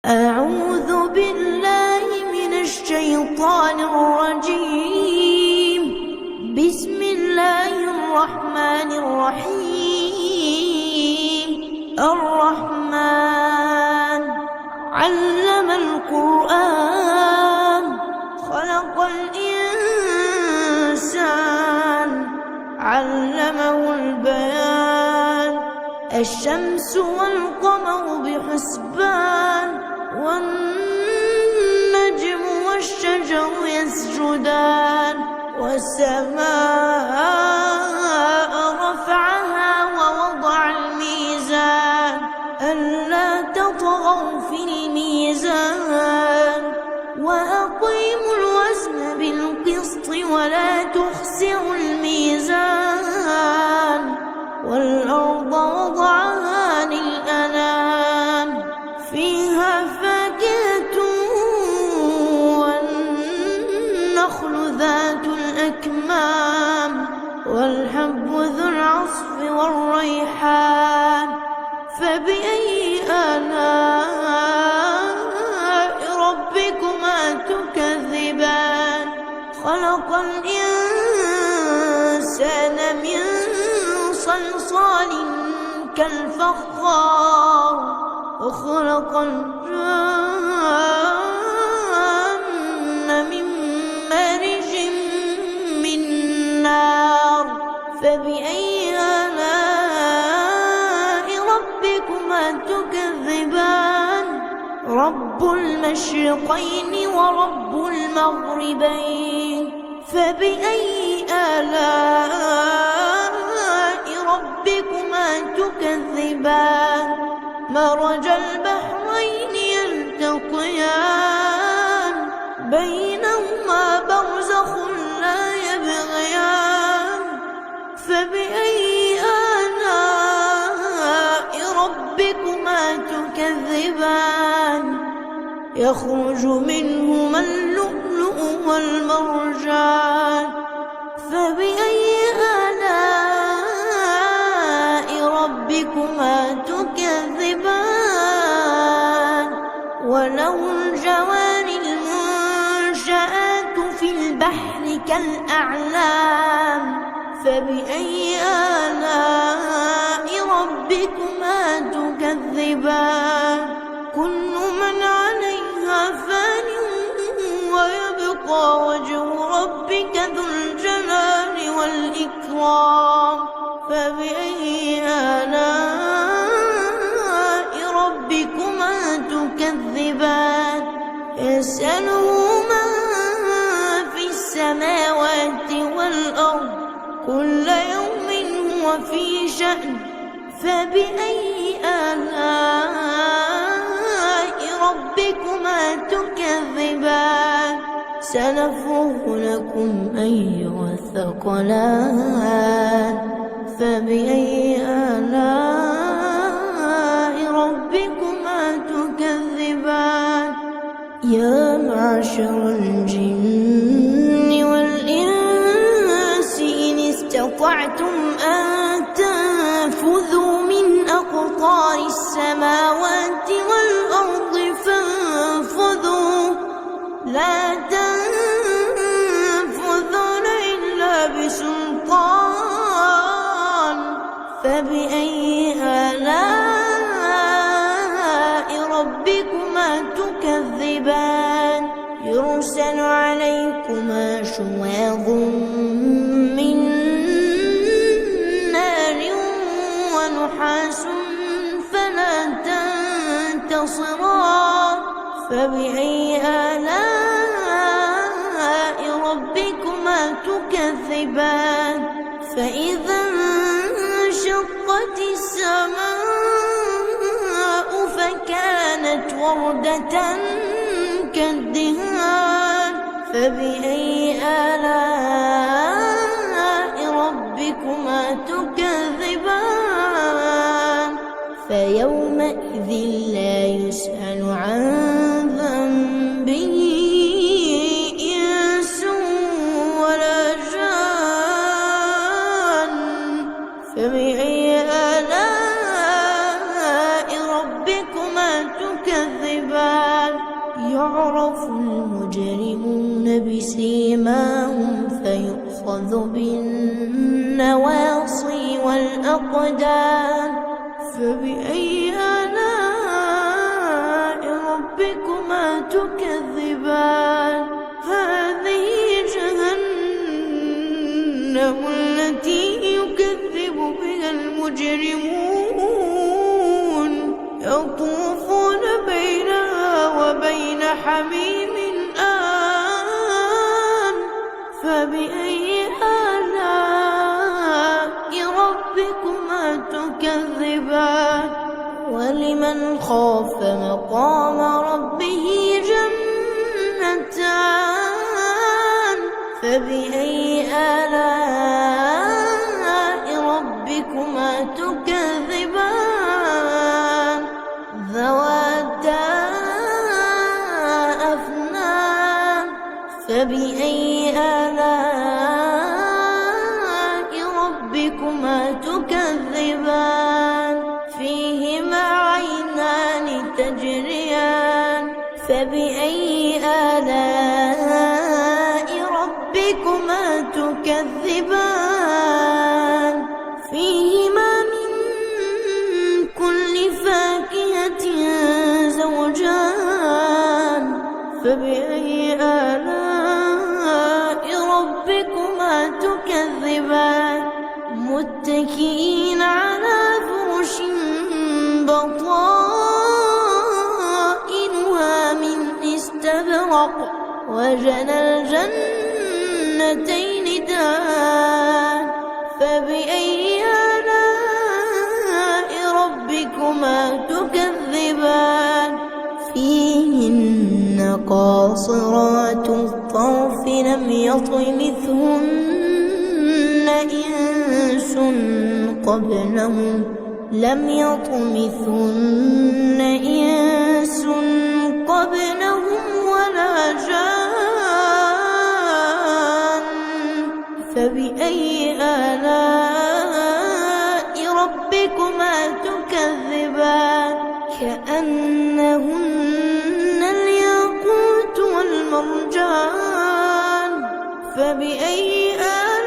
أعوذ بالله من الشيطان الرجيم. بسم الله الرحمن الرحيم. الرحمن علم القرآن خلق الإنسان علمه البيان. الشمس والقمر بحسبان والنجم والشجر يسجدان. والسماء رفعها ووضع الميزان ألا تطغوا في الميزان وأقيموا الوزن بالقسط ولا تخسروا الميزان. والأرض وضعها للأنام فيها فاكهة والنخل ذات الأكمام والحب ذو العصف والريحان. فبأي آلاء ربكما تكذبان؟ خلق الإنسان من صلصال كالفخار وخلق الجن من مارج من نار. فبأي آلاء ربكما تكذبان؟ رب المشرقين ورب المغربين. فبأي آلاء ربكما تكذبان؟ مرج البحرين يلتقيان بينهما برزخ لا يبغيان. فبأي آلاء ربكما تكذبان؟ يخرج منهما اللؤلؤ والمرجان. فبأي آلاء ربكما تكذبان؟ وله الجوار المنشآت في البحر كالأعلام. فبأي آلاء ربكما تكذبان؟ كل من عليها فان ويبقى وجه ربك ذو الجلال والإكرام. فبأي آلاء ربكما تكذبان؟ يسأله من في السماوات والأرض كل يوم هو في شأن. فبأي آلاء ربكما تكذبان؟ سنفرغ لكم أيها الثقلان. فبأي آلاء ربكما تكذبان؟ يا معشر الجن والإنس إن استطعتم أن تنفذوا من أقطار السماوات والأرض فانفذوا لا تنفذون إلا بسلطان. فبأي آلاء ربكما تكذبان؟ يرسل عليكما شواظ من نار ونحاس فلا تنتصران. فبأي آلاء ربكما تكذبان؟ فإذا انشقت السماء فكانت وردة كالدهان. فبأي آلاء ربكما تكذبان؟ فيومئذ لا يسأل عن ذنبه إنس ولا جان. فبأي آلاء ربكما تكذبان؟ تكذبان يعرف المجرمون بسيماهم فيؤخذ بالنواصي والأقدام فبأي آلاء ربكما تكذبان هذه جهنم التي يكذب بها المجرمون يطوفون بينها وبين حميم آن فبأي آلاء ربكما تكذبان ولمن خاف مقام ربه جنتان فبأي آلاء ربكما تكذبان ذواتا أفنان فبأي آلاء ربكما تكذبان فيهما عينان تجريان فبأي آلاء ربكما تكذبان فيهما من كل فاكهة زوجان فبأي آلاء ربكما تكذبان متكئين على فرش بطائنها من استبرق وجنى الجنتين دان فبأي آلاء ربكما تكذبان فيهن قاصرات الطرف لم يطمثهن إنس قبلهم ولا جان فبأي آلاء ربكما تكذبان كأنهن الياقوت والمرجان فبأي آلاء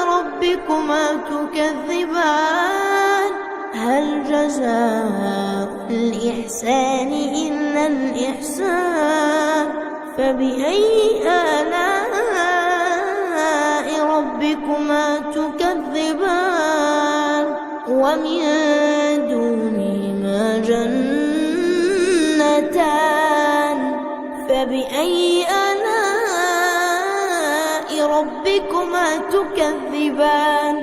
ربكما تكذبان هل جزاء الإحسان إلا الإحسان فبأي آلاء ربكما تكذبان ومن دونهما جنتان فبأي آلاء ربكما تكذبان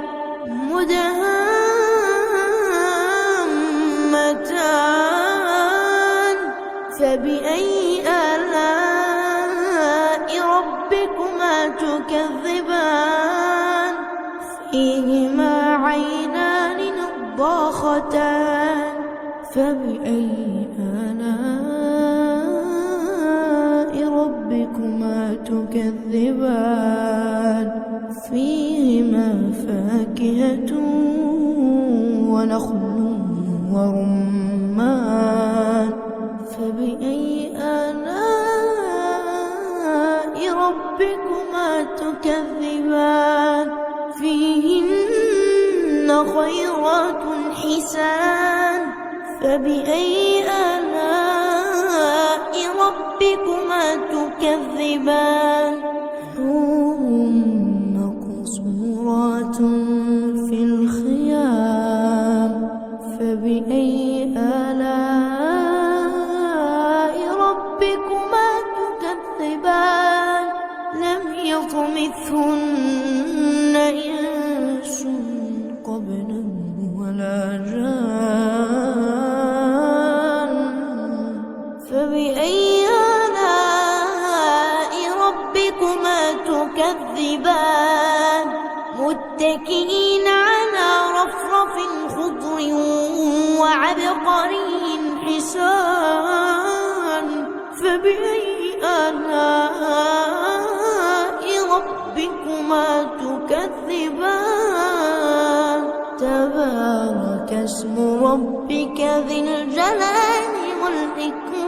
مدهامتان فبأي آلاء ربكما تكذبان فيهما عينان نضاختان فبأي آلاء ربكما تكذبان فيهما فاكهة ونخل ورمان فبأي آلاء ربكما تكذبان فيهن خيرات حسان فبأي آلاء ربكما تكذبان حور مقصورات في الخيام فبأي آلاء ربكما تكذبان لم يطمثهن إنس قبلهم ولا جان فبأي آلاء ربكما تكذبان متكئين على رفرف خضر وعبقري حسان فبأي آلاء ربكما تكذبان تبارك اسم ربك ذي الجلال ربكما